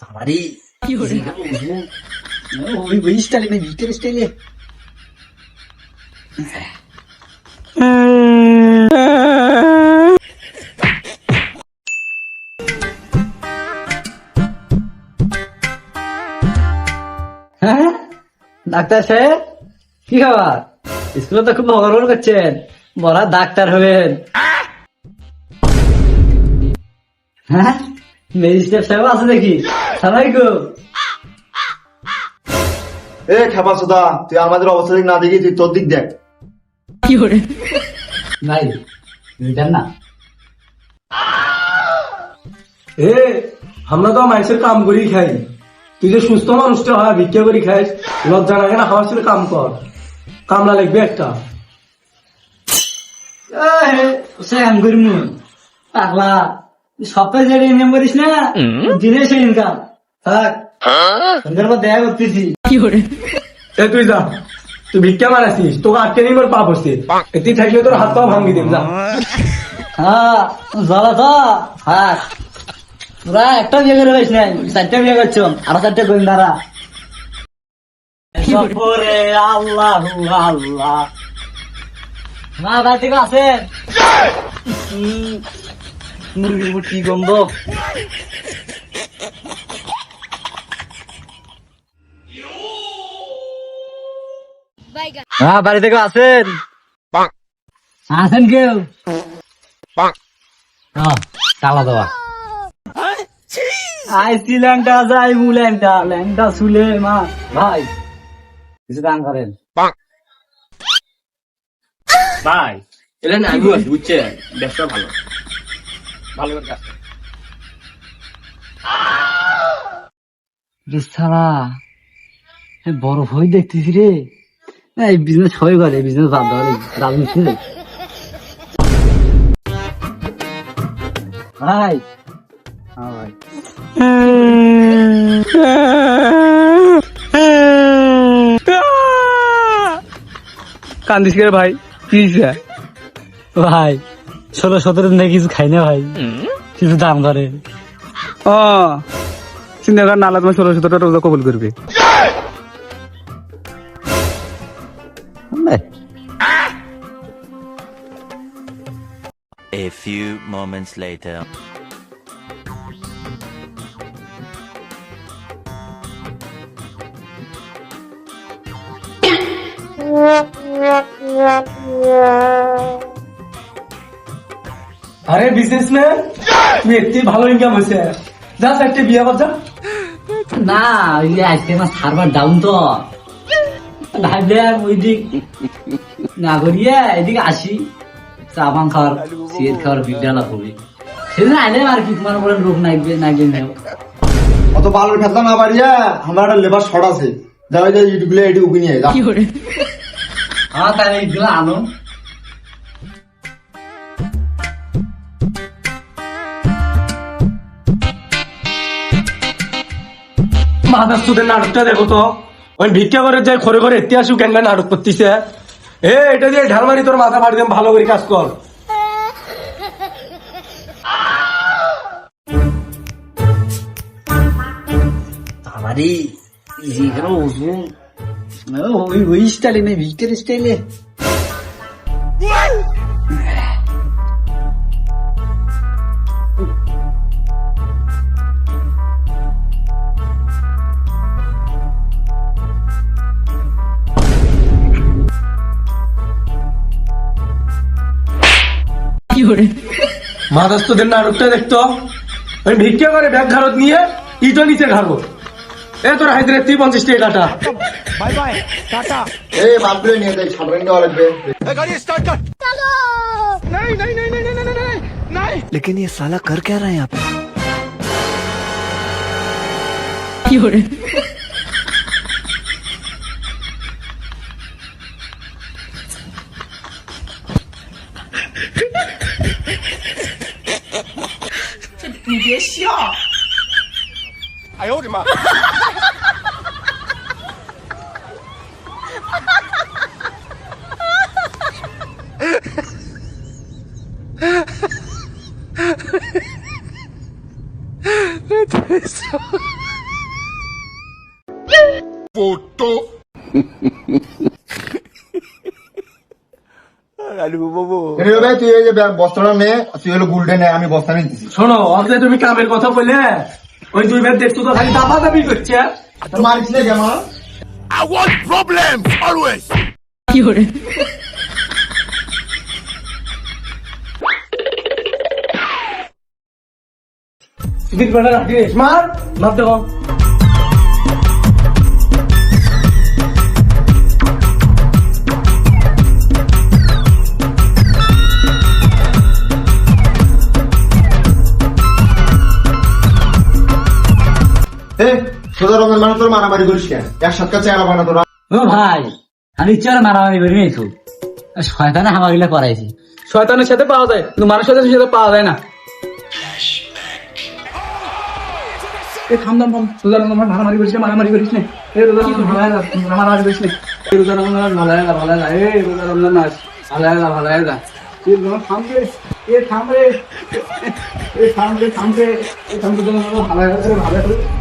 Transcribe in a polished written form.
আমারই ওই স্টাইলে না ভিতর স্টাইলে হ্যাঁ ডাক্তার সাহেব কি খবর? স্কুলে তো খুব মগর করছেন, বড় ডাক্তার হবেন। হ্যাঁ ম্যাজিস্ট্রেট সাহেব আছে দেখি। সালামালাইকুম। এ খেপা সুদা, তুই আমাদের অবস্থা দিক না দেখি তুই তোর দিক দেখ। নাই বুঝলেন না, এ আমরা তো মানুষের কাম করি খাই, তুই যে সুস্থ মানুষটা হয় ভিক্ষা করি খাইস, লজ্জা লাগে না? আমার সাথে কাম কর, কামলা লাগবে একটা। কাম করিম পাগলা, সপ্তাহে যে ইনকাম করিস না দিনে সে ইনকাম থাক, সন্ধ্যার পর দেখা করতেছি। এ তুই যা, তুই ভিক্ষা মারাছিস, তোকে আটকে নিয়ে পাপ হচ্ছে, তুই থাকলে তোর হাত পাও ভাঙ্গি দেব। যা হ্যাঁ জ্বালা তো থাক, তোরা একটা বিয়ে করে পাইস নাই, 4টা বিয়ে করছো, আরো 4টা গোয়েন্দারা। আল্লাহ আল্লাহ মা বাড়ি থেকে আছেন? মুরগির কি গন্ধ। হ্যাঁ বাড়ি থেকে আছেন? আছেন কেউ? চালা দেওয়া আইসি ল্যাংটা যাই মু ল্যাংটা ল্যাংটা শুলে মা ভাই কিছু দান করেন ভাই। এলে না আমি বুঝছেন, ব্যবসা ভালো ভালো করে কাজ করে। সালা বড় ভয় দেখতেছি রে, এই বিজনেস হয়ে গেলে বিজনেস বাদ দেওয়া রাজনীতি ভাই। হ্যাঁ ভাই কান্দিস কে ভাই? কি ভাই 16-17 দিন কিছু খাই না ভাই, কিছু দাম ধরে। ও চিন্তা কর, নালা তোমার 16-17টা রোজা কবুল করবে। A few moments later. আরে বিজনেসম্যান, তুমি এত ভালো ইনকাম হয়েছে, যা 4টে বিয়ে কর যা। না ওই যে আজকে আমার সার্ভার ডাউন তো ভাবলাম ওই দিক না করিয়ে এদিকে আসি, চা পান খাওয়ার সিগারেট খাওয়ার বিদ্যালয় করবি, সেদিন আইলে আর কি তোমার বলে লোক নাইবে নাইবে না। অত বালের ফেতলা না বাড়িয়া আমার একটা লেবার শর্ট আছে, যারা ইউটিউবে এটি উবি নিয়ে যা। আমার তাহলে এইগুলো আনো। মাদার সুদের নাটকটা দেখো তো, ওই ভিক্ষা করে যায় ঘরে ঘরে এতে আসু কেন নাটক করতেছে। এ এটা দিয়ে ঢাল মারি তোর মাথা ফাড়ি দেব, ভালো করে কাজ কর। আমারই যেখানে ওজন ওই স্টাইলে নেই ভিক্টর স্টাইলে। মাদার সুদের নাটকটা দেখতো, ওই ভিক্ষা করে ব্যাগ ঘাড়ত নিয়ে ইটো নিচে ঘাড়ো। এ তোর হাইদ্রে 50 টাকা কাটা। Bye bye tata. এই মালগুলো নিয়ে যাই, সাধারণ দেওয়া লাগবে। গাড়ি স্টার্ট কর। नहीं नहीं नहीं नहीं नहीं नहीं नहीं। लेकिन ये साला कर क्या रहा है यहाँ पे?你别笑。哎呦我的妈！ এনে ভাই তুই এই যে বস্তাটা নে, তুই হলো গুলটে নে, আমি বস্তা নিয়ে দিচ্ছি। শোনো অর্ধে তুমি কামের কথা বলে ওই দুই ভাই দেখছো তো খালি দাবা দাবি করছে। মারিস না কেমন? দিক বেলা রাখিস মার মার দেখো। সোজা রঙের মানুষ তোর মারামারি করিস কেন? একসাথে চেহারা বানা তোরা। ও ভাই আমি ইচ্ছা করে মারামারি করি নাই তো, শয়তানে হামাগুলা করাইছি। শয়তানের সাথে পাওয়া যায় কিন্তু মানুষের সাথে পাওয়া যায় না। এ থাম থাম থাম, রোজা রমজান মারামারি করিস না, মারামারি করিস না। এ রোজা রমজান ভালো লাগা, মারামারি করিস না। এ রোজা রমজান ভালো লাগা, ভালো লাগা। এ রোজা রমজান নাচ ভালো লাগা, ভালো লাগা। এ থাম রে, এ থাম রে, এ থাম রে, থাম রে, এ থাম রে, ভালো লাগা, ভালো লাগা।